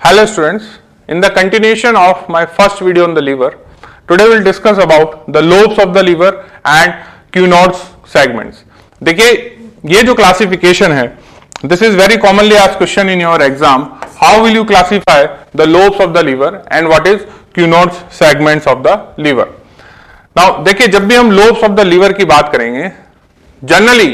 Hello students, in the continuation of my first video on the liver, today we will discuss about the lobes of the liver and Cunard's segments. देखिए ये जो classification है, this is very commonly asked question in your exam. How will you classify the lobes of the liver and what is Cunard's segments of the liver? Now देखिए जब भी हम lobes of the liver की बात करेंगे, generally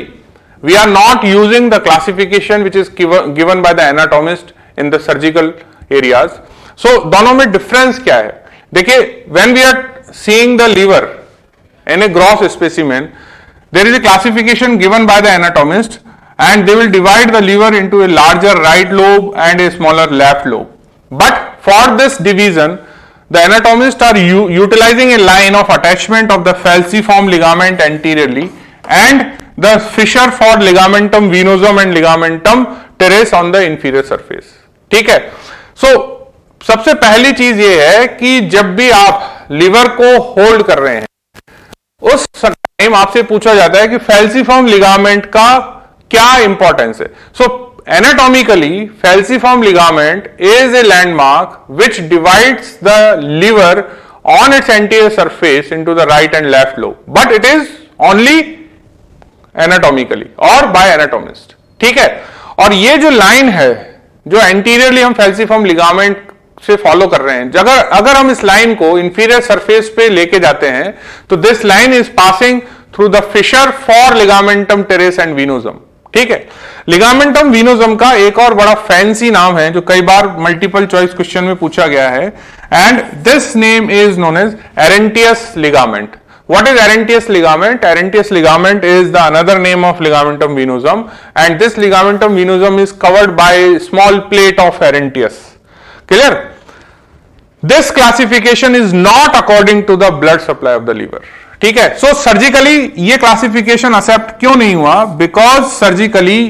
we are not using the classification which is given by the anatomist in the surgical areas. So दोनों में difference क्या है? देखिए when we are seeing the liver in a gross specimen, there is a classification given by the anatomist and they will divide the liver into a larger right lobe and a smaller left lobe. But for this division, the anatomists are utilizing a line of attachment of the falciform ligament anteriorly and the fissure for ligamentum venosum and ligamentum teres on the inferior surface. ठीक है? So सबसे पहली चीज ये है कि जब भी आप लिवर को होल्ड कर रहे हैं उस टाइम आपसे पूछा जाता है कि फैल्सीफॉर्म लिगामेंट का क्या इंपॉर्टेंस है. So anatomically falciform ligament is a landmark which divides the liver on its anterior surface into the right and left lobe, but it is only anatomically और बाय एनाटोमिस्ट. ठीक है. और ये जो लाइन है जो एंटीरियरली हम फैल्सीफॉर्म लिगामेंट से फॉलो कर रहे हैं, अगर हम इस लाइन को इंफीरियर सरफेस पे लेके जाते हैं तो this line is passing through the fissure for ligamentum teres and venosum. ठीक है. लिगामेंटम वीनोजम का एक और बड़ा फैंसी नाम है जो कई बार मल्टीपल चॉइस क्वेश्चन में पूछा गया है, and this name is known as Arantius ligament. What is Arrhenius ligament? Arrhenius ligament is the another name of ligamentum venosum, and this ligamentum venosum is covered by a small plate of Arrhenius. Clear? This classification is not according to the blood supply of the liver. ठीक है. So surgically ये classification accept क्यों नहीं हुआ? Because surgically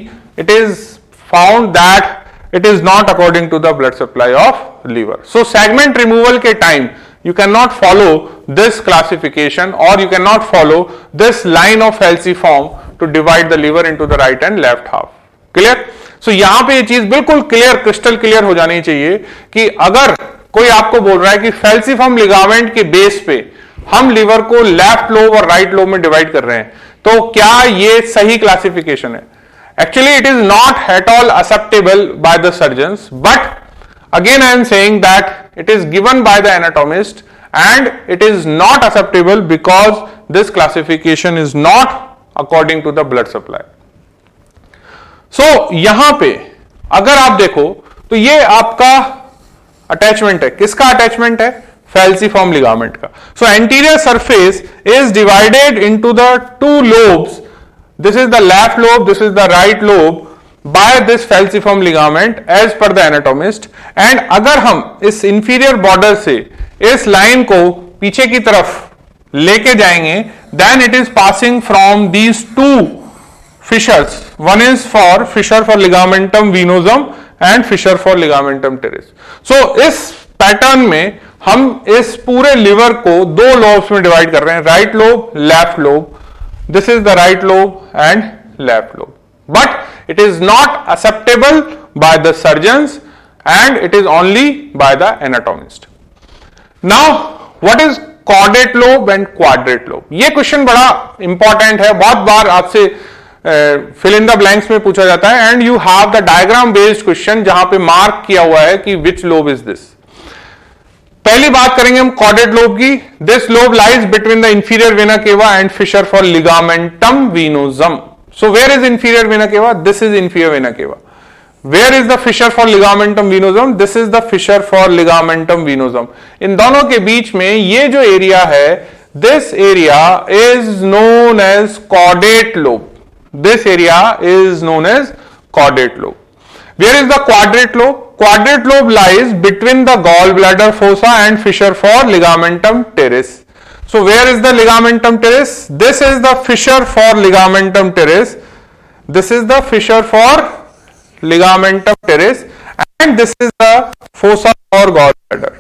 it is found that it is not according to the blood supply of liver. So segment removal के time you cannot follow this classification or you cannot follow this line of falciform to divide the liver into the right and left half. Clear? So यहां पे ये चीज बिल्कुल clear, crystal clear हो जानी चाहिए कि अगर कोई आपको बोल रहा है कि फैल्सिफॉर्म लिगामेंट के बेस पे हम लिवर को लेफ्ट लोब और राइट लोब में डिवाइड कर रहे हैं, तो क्या ये सही क्लासिफिकेशन है? Actually it is not at all acceptable by the surgeons, but again I am saying that it is given by the anatomist and it is not acceptable because this classification is not according to the blood supply. So यहां पे अगर आप देखो तो ये आपका attachment है. किसका अटैचमेंट है? फैल्सीफॉर्म लिगामेंट का. So anterior surface is divided into the two lobes. This is the left lobe, this is the right lobe by this falciform ligament as per the anatomist. And अगर हम इस inferior border से इस line को पीछे की तरफ लेके जाएंगे, then it is passing from these two fissures. One is for fissure for ligamentum venosum and fissure for ligamentum teres. So इस पैटर्न में हम इस पूरे लिवर को दो लोब्स में डिवाइड कर रहे हैं, right lobe, left lobe. This is the right lobe and left lobe, but it is not acceptable by the surgeons and it is only by the anatomist. Now what is caudate lobe and quadrate lobe? ये question बड़ा important है, बहुत बार आपसे fill in the blanks में पूछा जाता है, and you have the diagram based question जहां पे मार्क किया हुआ है कि विच लोब इज दिस. पहली बात करेंगे हम कॉडेट लोब की. This lobe lies between the inferior vena cava and fissure for ligamentum venosum. So where is inferior vena cava? This is inferior vena cava. Where is the fissure for ligamentum venosum? This is the fissure for ligamentum venosum. इन दोनों के बीच में ये जो area है, this area is known as caudate lobe. This area is known as caudate lobe. Where is the quadrate lobe? Quadrate lobe lies between the gallbladder fossa and fissure for ligamentum teres. So where is the ligamentum teres? This is the fissure for ligamentum teres. This is the fissure for ligamentum teres and this is the fossa for gallbladder.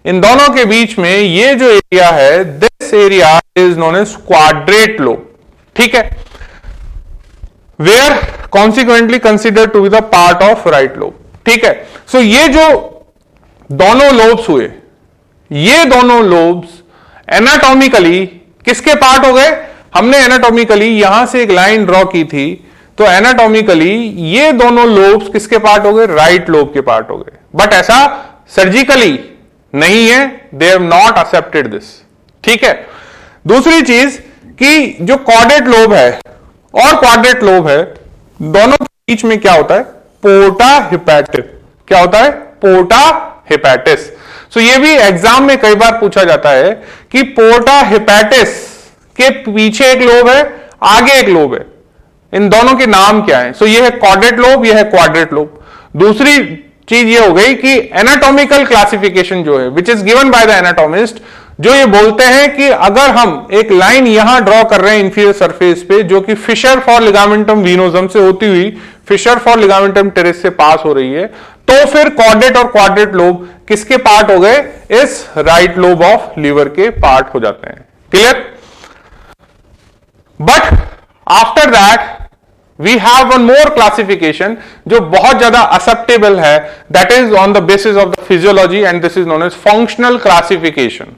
इन दोनों के बीच में ये जो area है, this area is known as quadrate lobe. ठीक है. Where consequently considered to be the part of right lobe. ठीक है. So ये जो दोनों लोब्स हुए, ये दोनों लोब्स एनाटॉमिकली किसके पार्ट हो गए? हमने एनाटॉमिकली यहां से एक लाइन ड्रॉ की थी, तो एनाटॉमिकली ये दोनों लोब्स किसके पार्ट हो गए? राइट लोब के पार्ट हो गए। बट ऐसा सर्जिकली नहीं है, they have not accepted this. ठीक है, दूसरी चीज कि जो कॉर्डेट लोब है और क्वाड्रेट लोब है, दोनों के बीच में क्या होता है? पोर्टा हिपैटिस। क्या होता है? पोर्टा हिपैटिस। सो ये भी एग्जाम में कई बार पूछा जाता है कि पोर्टा हिपैटिस के पीछे एक लोब है, आगे एक लोब है, इन दोनों के नाम क्या है? सो ये है कॉर्डेट लोब, ये है क्वाड्रेट लोब। दूसरी चीज ये हो गई कि एनाटॉमिकल क्लासिफिकेशन जो है which is given by the anatomist, जो ये बोलते हैं कि अगर हम एक लाइन यहां ड्रॉ कर रहे हैं इंफीरियर सरफेस पे, जो कि फिशर फॉर लिगामेंटम वीनोसम से होती हुई फिशर फॉर लिगामेंटम टेरेस से पास हो रही है, तो फिर कॉर्डेट और क्वाड्रेट लोब किसके पार्ट हो गए? इस राइट लोब ऑफ लीवर के पार्ट हो जाते हैं। Clear? But after that we have one more classification जो बहुत ज्यादा एक्सेप्टेबल है, that is on the basis of the physiology and this is known as functional classification.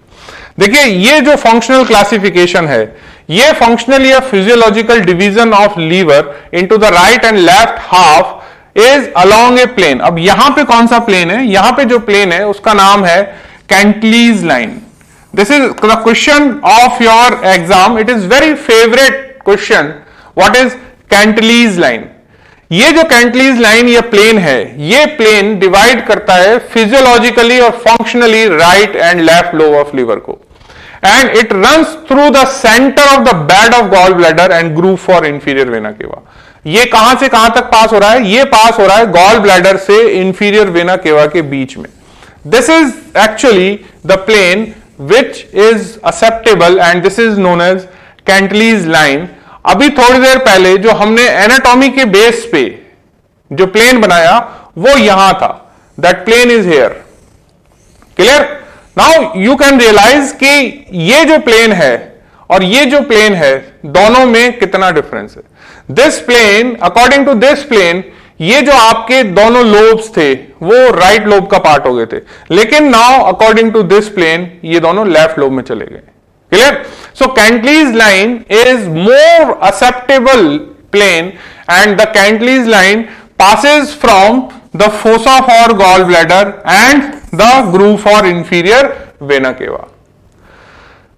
देखिए, ये जो फंक्शनल क्लासिफिकेशन है, ये फंक्शनल या physiological division of liver into the right and left half is along a plane. अब यहां पे कौन सा प्लेन है? यहां पे जो प्लेन है उसका नाम है कैंटलीज line. This is the question of your exam. It is very favorite question. What is Cantilese line? ये जो कैंटलीज लाइन या प्लेन है, ये प्लेन डिवाइड करता है फिजियोलॉजिकली और functionally right and left lobe of liver को, and it runs through the centre of the bed of gall bladder and groove for inferior vena cava. ये कहां से कहां तक पास हो रहा है? ये पास हो रहा है गॉल ब्लैडर से इंफीरियर वेना केवा के बीच में। This is actually the plane which is acceptable and this is known as Cantilese line। अभी थोड़ी देर पहले जो हमने एनाटॉमी के बेस पे जो प्लेन बनाया वो यहां था, that plane is here। Clear? Now you can realise कि ये जो प्लेन है और ये जो प्लेन है, दोनों में कितना डिफरेंस है। This plane, according to this plane, ये जो आपके दोनों लोब्स थे वो राइट लोब का पार्ट हो गए थे, लेकिन now according to this plane ये दोनों लेफ्ट लोब में चले गए। Clear? So Cantlie's line is more acceptable plane and the Cantlie's line passes from the fossa for gallbladder and the groove for inferior vena cava.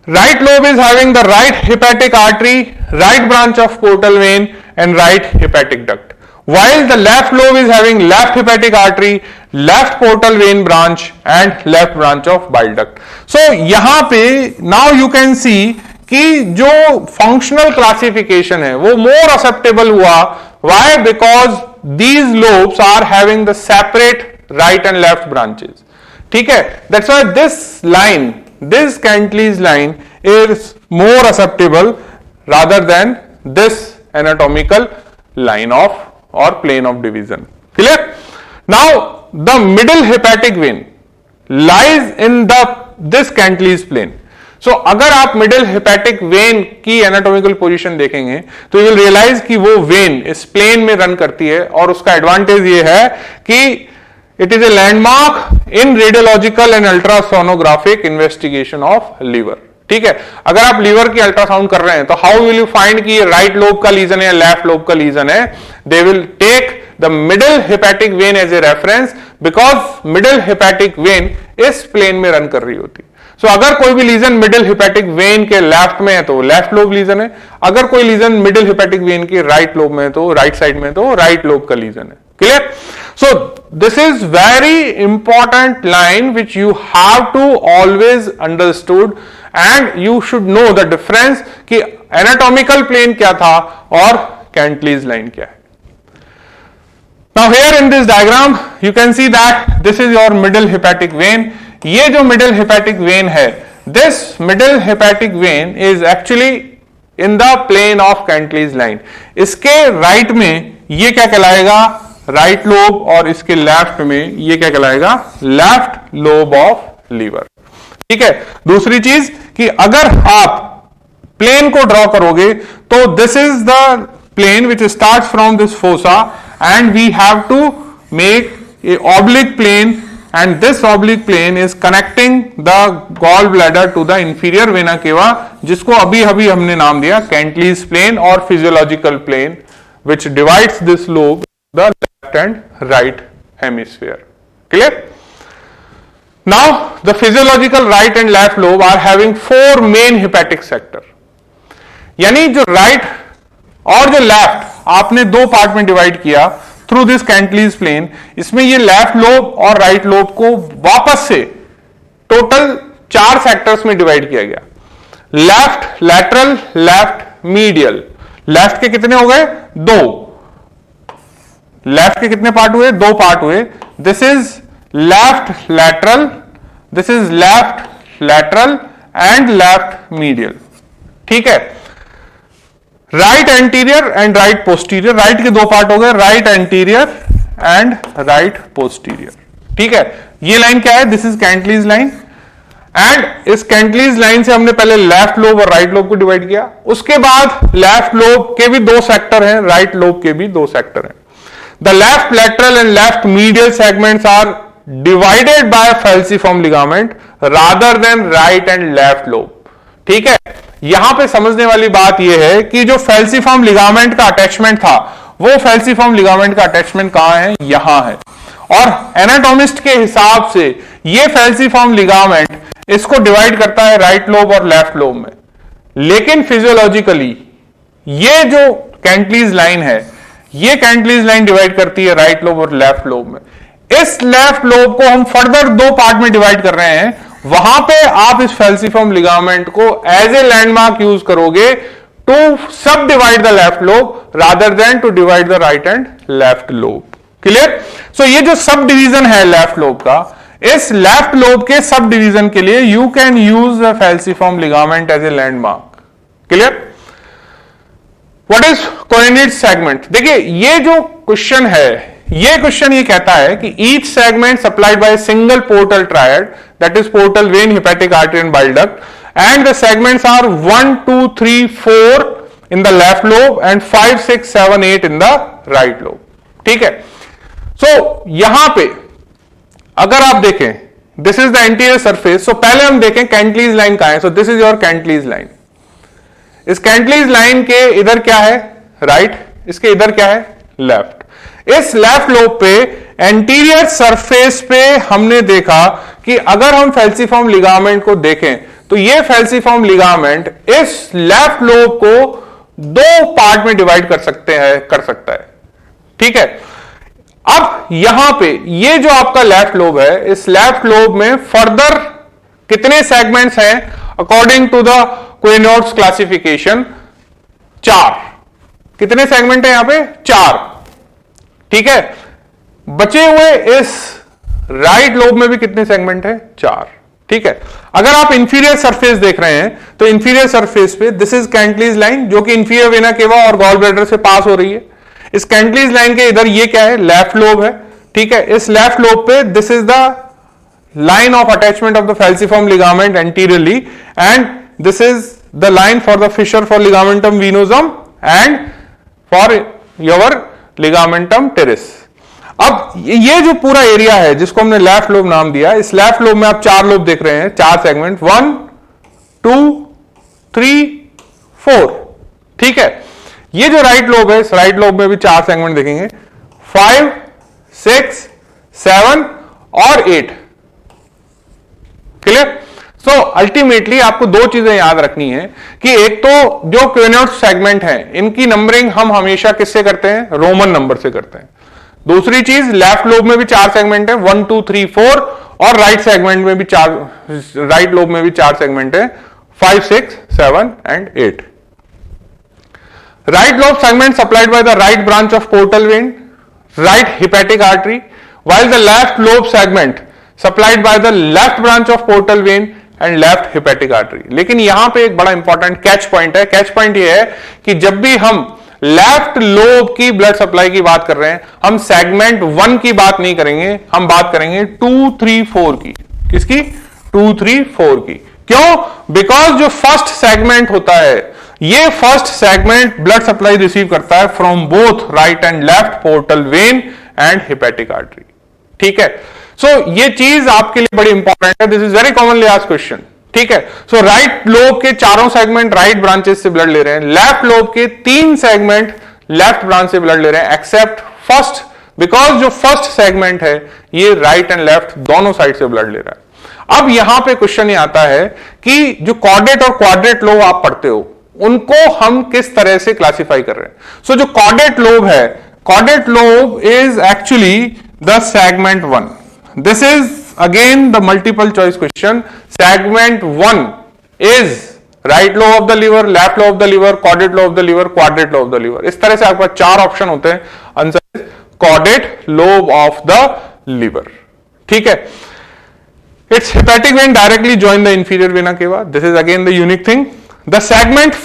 Right lobe is having the right hepatic artery, right branch of portal vein and right hepatic duct, while the left lobe is having left hepatic artery, left portal vein branch and left branch of bile duct. So यहाँ पे now you can see कि जो functional classification है वो मोर acceptable हुआ. Why? Because these lobes are having the separate right and left branches. ठीक है, that's why this line, this Cantilese line is more acceptable rather than this anatomical line of or plane of division. Clear? Now the middle hepatic vein lies in this Cantilese plane. So अगर आप middle hepatic when की anatomical position देखेंगे तो you will realise कि वो when इस plane में run करती है, और उसका एडवांटेज ये है कि it is a landmark in radiological and ultrasonographic investigation of liver. ठीक है, अगर आप लीवर की अल्ट्रासाउंड कर रहे हैं तो हाउ विल यू फाइंड कि ये राइट लोब का लीजन है या लेफ्ट लोब का लीजन है? They will take the middle hepatic vein as a reference, because middle hepatic vein इस प्लेन में रन कर रही होती है. So, अगर कोई भी लीजन मिडिल हिपैटिक वेन के लेफ्ट में है तो लेफ्ट लोब लीजन है, अगर कोई लीजन मिडिल हिपैटिक वेन के राइट लोब में है तो राइट साइड में तो राइट लोब का लीजन है. Clear? So this is very important line which you have to always understood and you should know the difference कि एनाटॉमिकल प्लेन क्या था और कैंटिलीज लाइन क्या है. Now here in this diagram you can see that this is your middle hepatic vein. ये जो middle hepatic vein है, this middle hepatic vein is actually in the plane of Cantlie's line. इसके right में ये क्या कहलाएगा? Right lobe, और इसके लेफ्ट में ये क्या कहलाएगा? Left lobe of liver. ठीक है, दूसरी चीज कि अगर आप प्लेन को ड्रॉ करोगे तो this is the plane which start from this fossa and we have to make a oblique plane and this oblique plane is connecting the gallbladder to the inferior vena cava, जिसको अभी अभी हमने नाम दिया Cantley's plane और physiological plane, which divides this lobe the left and right hemisphere. Clear? Now the physiological right and left lobe are having four main hepatic sector. यानी जो right और जो लेफ्ट आपने दो पार्ट में डिवाइड किया through this कैंटलीज plane, इसमें ये लेफ्ट लोब और राइट लोब को वापस से टोटल चार सेक्टर्स में डिवाइड किया गया. Left lateral, left medial. Left के कितने हो गए? दो. लेफ्ट के कितने पार्ट हुए? दो पार्ट हुए. This is left lateral, this is left lateral and left medial. ठीक है. Right anterior and right posterior. Right के दो पार्ट हो गए, right anterior and right posterior. ठीक है. ये लाइन क्या है? This is Cantlie's line. And इस कैंटलीज लाइन से हमने पहले लेफ्ट लोब और राइट लोब को डिवाइड किया. उसके बाद लेफ्ट लोब के भी दो सेक्टर हैं, राइट लोब के भी दो सेक्टर हैं. The left lateral and left medial segments are divided by falciform ligament rather than right and left lobe. ठीक है. यहां पे समझने वाली बात यह है कि जो फैल्सिफॉर्म लिगामेंट का अटैचमेंट था, वो फैल्सिफॉर्म लिगामेंट का अटैचमेंट कहां है? यहां है. और एनाटोमिस्ट के हिसाब से ये फैल्सिफॉर्म लिगामेंट इसको डिवाइड करता है राइट लोब और लेफ्ट लोब में. लेकिन फिजियोलॉजिकली ये जो कैंटलीज लाइन है, ये कैंटलीज लाइन डिवाइड करती है राइट लोब और लेफ्ट लोब में. इस लेफ्ट लोब को हम फर्दर दो पार्ट में डिवाइड कर रहे हैं. वहां पे आप इस फैल्सिफॉर्म लिगामेंट को एज ए लैंडमार्क यूज करोगे to subdivide the left lobe rather than to divide the right and left lobe. Clear? So ये जो सब डिवीजन है लेफ्ट लोब का, इस लेफ्ट लोब के सब डिवीजन के लिए you can use the falciform ligament as a landmark. Clear? What is coordinate segment? देखिए ये जो क्वेश्चन है, ये क्वेश्चन ये कहता है कि each segment supplied by single portal triad, that is portal vein, hepatic artery and bile duct, and the segments are 1 2 3 4 in the left lobe and 5 6 7 8 in the right lobe. ठीक है. So यहां पे अगर आप देखें, this is the anterior surface. So पहले हम देखें कैंटलीज लाइन कहां है. So this is your Cantlie's line. इस कैंटलीज लाइन के इधर क्या है? राइट. इसके इधर क्या है? लेफ्ट. इस लेफ्ट लोब पे एंटीरियर सरफेस पे हमने देखा कि अगर हम फैल्सिफॉर्म लिगामेंट को देखें तो ये फैल्सिफॉर्म लिगामेंट इस लेफ्ट लोब को दो पार्ट में डिवाइड कर सकता है. ठीक है. अब यहां पे ये जो आपका लेफ्ट लोब है, इस लेफ्ट लोब में फर्दर कितने सेगमेंट्स हैं अकॉर्डिंग टू द क्वेनोट्स क्लासिफिकेशन? 4. कितने सेगमेंट है यहां पे? 4. ठीक है. बचे हुए इस राइट लोब में भी कितने सेगमेंट है? 4. ठीक है. अगर आप इंफीरियर सरफेस देख रहे हैं तो इंफीरियर सरफेस पे दिस इज कैंटलीज लाइन जो कि इंफीरियर वेना केवा और गॉल ब्लैडर से पास हो रही है. इस कैंटलीज लाइन के इधर ये क्या है? लेफ्ट लोब है. ठीक है. इस लेफ्ट लोब पे this is the line of attachment of the falciform ligament anteriorly, and this is the line for the fissure for ligamentum venosum and for your ligamentum teres. अब ये जो पूरा area है जिसको हमने लेफ्ट लोब नाम दिया, इस लेफ्ट लोब में आप 4 लोब देख रहे हैं, 4 सेगमेंट, 1 2 3 4. ठीक है. ये जो राइट लोब है, इस राइट लोब में भी 4 सेगमेंट देखेंगे, 5 6 7 और 8. क्लियर? सो अल्टीमेटली आपको दो चीजें याद रखनी है कि एक तो जो क्वेनोट्स सेगमेंट हैं, इनकी नंबरिंग हम हमेशा किससे करते हैं? रोमन नंबर से करते हैं. दूसरी चीज, लेफ्ट लोब में भी 4 सेगमेंट है, 1 2 3 4, और राइट सेगमेंट में भी 4, राइट लोब में भी 4 सेगमेंट है, 5 6 7 and 8. Right lobe segment supplied by the right branch of portal vein, right hepatic artery, while the left lobe segment supplied by the left branch of portal vein and left hepatic artery. लेकिन यहां पे एक बड़ा important catch point है. Catch point ये है कि जब भी हम लेफ्ट लोब की ब्लड सप्लाई की बात कर रहे हैं, हम सेगमेंट 1 की बात नहीं करेंगे, हम बात करेंगे 2 3 4 की. किसकी? 2 3 4 की. क्यों? बिकॉज जो फर्स्ट सेगमेंट होता है, ये first segment blood supply receive करता है from both right and left portal vein and hepatic artery. ठीक है. सो ये चीज आपके लिए बड़ी इंपॉर्टेंट है, this is very commonly asked question, ठीक है। सो राइट लोब के चारों सेगमेंट राइट ब्रांचेस से ब्लड ले रहे हैं, लेफ्ट लोब के 3 सेगमेंट लेफ्ट ब्रांच से ब्लड ले रहे हैं, एक्सेप्ट फर्स्ट, बिकॉज जो फर्स्ट सेगमेंट है ये राइट एंड लेफ्ट दोनों साइड से ब्लड ले रहा है। अब यहां पे क्वेश्चन ये आता है कि जो कॉर्डेट और क्वाड्रेट लोब आप पढ़ते हो उनको हम किस तरह से क्लासिफाई कर रहे हैं। सो जो कॉर्डेट लोब है, caudate lobe is actually the segment 1. This is again the multiple choice question. Segment 1 is right lobe of the liver, left lobe of the liver, caudate lobe of the liver, quadrate lobe of the liver. इस तरह से आपके पास 4 option होते हैं. Answer is caudate lobe of the liver. ठीक है. Its hepatic vein directly join the inferior vena cava. This is again the unique thing. The segment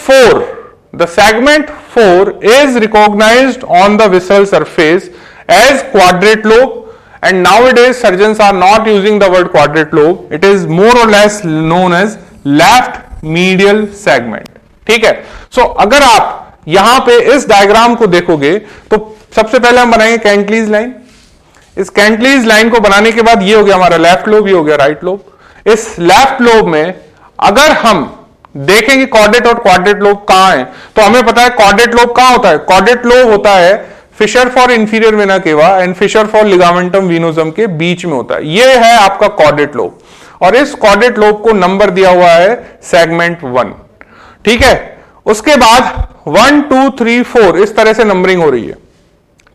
4 is recognized on the visceral surface as quadrate lobe, and nowadays surgeons are not using the word quadrate lobe. It is more or less known as left medial segment. ठीक है. So अगर आप यहां पे इस diagram को देखोगे तो सबसे पहले हम बनाएंगे कैंटलीज लाइन. इस कैंटलीज लाइन को बनाने के बाद ये हो गया हमारा लेफ्ट लोब, ये हो गया राइट लोब. इस लेफ्ट लोब में अगर हम देखेंगे कॉर्डेट और क्वाड्रेट लोब कहां है, तो हमें पता है कॉर्डेट लोब कहां होता है. कॉर्डेट लोब होता है fissure for inferior vena cava and fissure for ligamentum venosum के बीच में होता है. ये है आपका कॉर्डेट लोब, और इस कॉर्डेट लोब को नंबर दिया हुआ है सेगमेंट 1. ठीक है. उसके बाद 1 2 3 4 इस तरह से नंबरिंग हो रही है.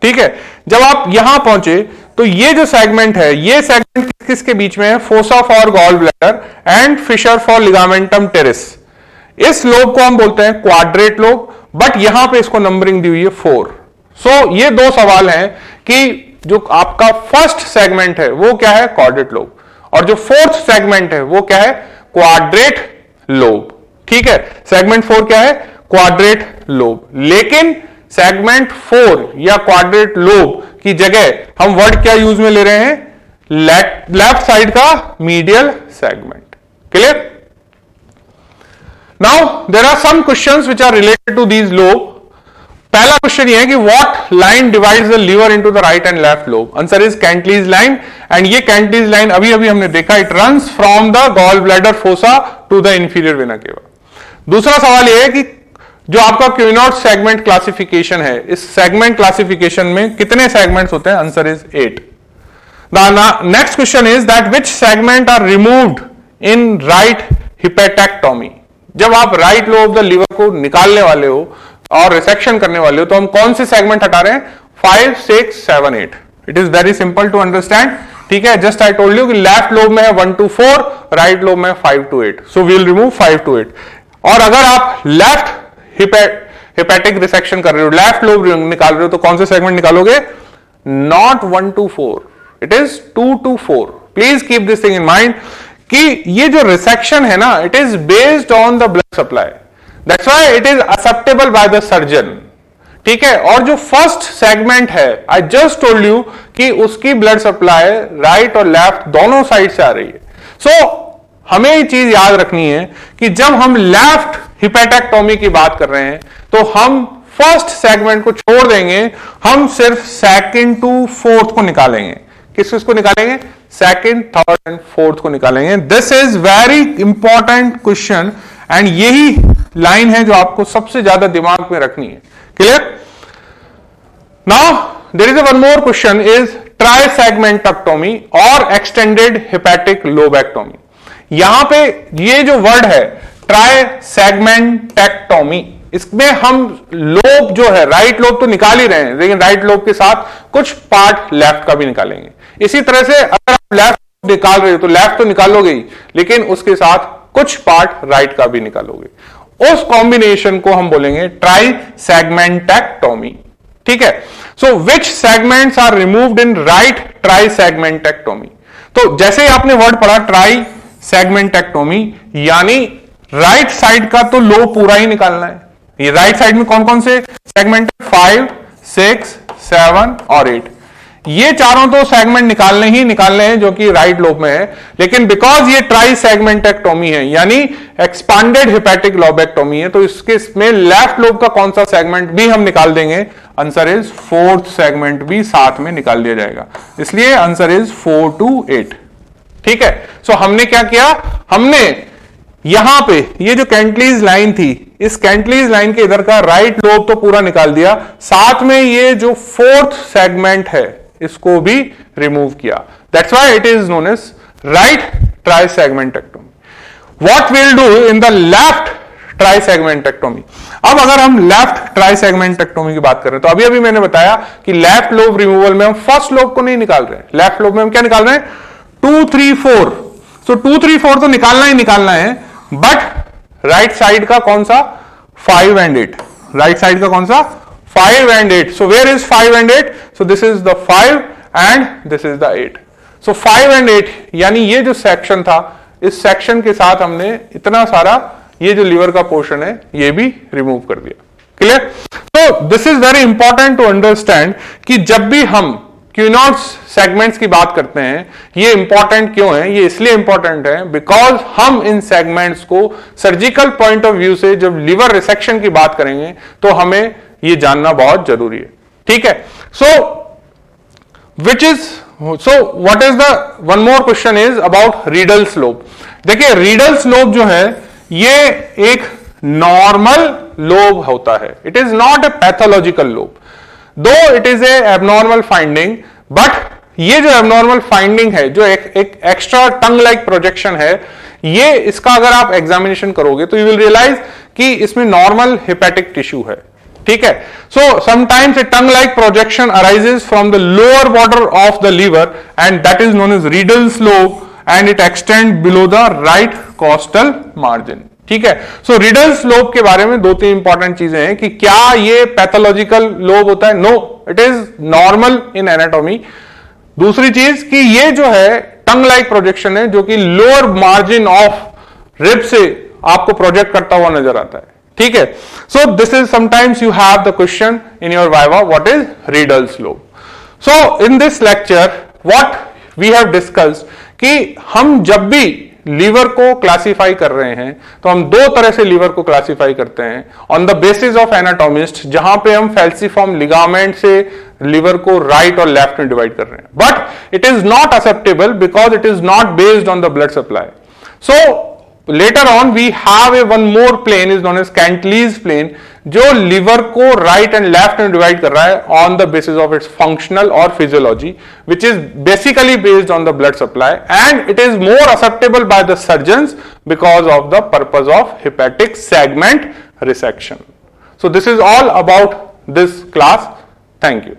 ठीक है. जब आप यहां पहुंचे तो ये जो सेगमेंट है, ये सेगमेंट किसके बीच में है, fossa for gall bladder and fissure for ligamentum teres. इस लोब को हम बोलते हैं क्वाड्रेट लोब, बट यहां पे इसको नंबरिंग दी हुई है 4. सो ये 2 सवाल हैं कि जो आपका फर्स्ट सेगमेंट है वो क्या है, कॉर्डेट लोब, और जो फोर्थ सेगमेंट है वो क्या है, क्वाड्रेट लोब. ठीक है. सेगमेंट 4 क्या है, क्वाड्रेट लोब. लेकिन सेगमेंट 4 या क्वाड्रेट लोब की जगह हम वर्ड क्या यूज में ले रहे हैं, लेफ्ट साइड का medial segment. Clear. Now there are some questions which are related to these lobe. पहला क्वेश्चन ये है कि what line divides the liver into the right and left lobe. Answer is Cantlie's line, and ये Cantlie's line अभी अभी हमने देखा, it runs from the gall bladder fossa to the inferior vena cava. दूसरा सवाल यह है कि जो आपका क्यूनॉट सेगमेंट क्लासिफिकेशन है, इस सेगमेंट क्लासिफिकेशन में कितने सेगमेंट्स होते हैं. Answer is 8. The next question is that which segment are removed in right hepatectomy. जब आप right lobe of the liver को निकालने वाले हो और रिसेक्शन करने वाले हो तो हम कौन से सेगमेंट हटा रहे हैं, 5 6 7 8. It is very simple to understand. ठीक है. जस्ट आई टोल्ड यू कि लेफ्ट लोब में है 1 to 4, राइट लोब में 5 to 8. So we will remove 5 to 8. और अगर आप लेफ्ट हिपैटिक रिसेक्शन कर रहे हो, लेफ्ट लोब निकाल रहे हो, तो कौन से सेगमेंट निकालोगे, not 1 to 4, it is 2 to 4. Please keep this thing in mind कि ये जो रिसेक्शन है ना, it is based on the blood supply. That's why it is acceptable by the surgeon. ठीक है. और जो फर्स्ट सेगमेंट है, आई जस्ट टोल्ड यू कि उसकी ब्लड सप्लाई राइट और लेफ्ट दोनों साइड से आ रही है. सो हमें ये चीज याद रखनी है कि जब हम लेफ्ट हिपेटेक्टोमी की बात कर रहे हैं तो हम फर्स्ट सेगमेंट को छोड़ देंगे, हम सिर्फ सेकंड टू फोर्थ को निकालेंगे. किसको निकालेंगे, सेकंड, थर्ड एंड फोर्थ को निकालेंगे. This is very important question, and यही लाइन है जो आपको सबसे ज्यादा दिमाग में रखनी है. Clear. Now there is one more question, is trisegmentectomy और एक्सटेंडेड हिपेटिक लोबेक्टोमी. यहां पे ये जो वर्ड है ट्राई सेगमेंटेक्टोमी, इसमें हम लोब जो है, राइट लोब तो निकाल ही रहे हैं, लेकिन राइट लोब के साथ कुछ पार्ट लेफ्ट का भी निकालेंगे. इसी तरह से अगर आप लेफ्ट निकाल रहे हो तो लेफ्ट तो निकालोगे ही, लेकिन उसके साथ कुछ पार्ट राइट का भी निकालोगे. उस कॉम्बिनेशन को हम बोलेंगे ट्राई सेगमेंटेक्टोमी. ठीक है. So which segments are removed in right trisegmentectomy. तो जैसे ही आपने वर्ड पढ़ा ट्राई सेगमेंटेक्टोमी, यानी राइट साइड का तो लोब पूरा ही निकालना है. ये राइट साइड में कौन कौन से सेगमेंट, 5 6 7 और 8. ये चारों तो सेगमेंट निकालने हैं जो कि राइट लोब में है, लेकिन बिकॉज ये ट्राई सेगमेंटेक्टोमी है यानी एक्सपांडेड हिपैटिक लोबेक्टोमी है, तो इसमें लेफ्ट लोब का कौन सा सेगमेंट भी हम निकाल देंगे। आंसर इज फोर्थ सेगमेंट भी साथ में निकाल दिया जाएगा, इसलिए आंसर इज 4 to 8। ठीक है, सो हमने क्या किया, हमने यहां पे ये जो कैंटलीज लाइन थी, इस कैंटलीज लाइन के इधर का राइट लोब तो पूरा निकाल दिया, साथ में ये जो फोर्थ सेगमेंट है इसको भी रिमूव किया। That's why it is known as right trisegmentectomy. What will do in the left trisegmentectomy. अब अगर हम लेफ्ट ट्राइसेगमेंटेक्टोमी की बात करें तो अभी मैंने बताया कि लेफ्ट लोब रिमूवल में हम फर्स्ट लोब को नहीं निकाल रहे हैं, लेफ्ट लोब में हम क्या निकाल रहे हैं, 2, 3, 4। सो 2, 3, 4 तो निकालना है, बट राइट साइड का कौन सा, 5 and 8। राइट साइड का कौन सा, 5 and 8। So where is 5 and 8, so this is the 5 and this is the 8। So 5 and 8 यानी ये जो सेक्शन था, इस सेक्शन के साथ हमने इतना सारा ये जो लीवर का पोर्शन है ये भी रिमूव कर दिया। क्लियर। तो this is very important to understand कि जब भी हम क्यूनॉट्स सेगमेंट्स की बात करते हैं, ये इंपॉर्टेंट क्यों है, ये इसलिए इंपॉर्टेंट है बिकॉज हम इन सेगमेंट्स को सर्जिकल पॉइंट ऑफ व्यू से जब लिवर रिसेक्शन की बात करेंगे तो हमें ये जानना बहुत जरूरी है। ठीक है, what is the one more question is about Riedel's lobe. देखिए रीडल्स लोब जो है ये एक नॉर्मल लोब होता है, it is not a pathological lobe, though it is a abnormal finding, but ये जो एबनॉर्मल फाइंडिंग है, जो एक एक्स्ट्रा टंग लाइक प्रोजेक्शन है, ये इसका अगर आप एग्जामिनेशन करोगे तो यू विल रियलाइज कि इसमें नॉर्मल हिपैटिक टिश्यू है। ठीक है, so sometimes a tongue like projection arises from the lower border of the liver and that is known as Riedel's lobe and it extend below the right costal margin. ठीक है, सो riddles lobe के बारे में 2-3 important चीजें हैं कि क्या ये पैथोलॉजिकल लोब होता है, no, it is normal in anatomy. दूसरी चीज कि ये जो है टंग लाइक प्रोजेक्शन है जो कि लोअर मार्जिन ऑफ रिब से आपको प्रोजेक्ट करता हुआ नजर आता है। ठीक है, so this is sometimes you have the question in your viva, what is Riedel's lobe. So in this lecture what we have discussed कि हम जब भी लीवर को क्लासिफाई कर रहे हैं तो हम 2 तरह से लीवर को क्लासिफाई करते हैं, on the basis of anatomist, जहां पे हम फैल्सीफॉर्म लिगामेंट से लीवर को राइट और लेफ्ट में डिवाइड कर रहे हैं, but it is not acceptable because it is not based on the blood supply. So later on we have a one more plane is known as Cantley's plane जो liver को right and left में divide कर रहा है on the basis of its functional और physiology, which is basically based on the blood supply and it is more acceptable by the surgeons because of the purpose of hepatic segment resection. So this is all about this class. Thank you.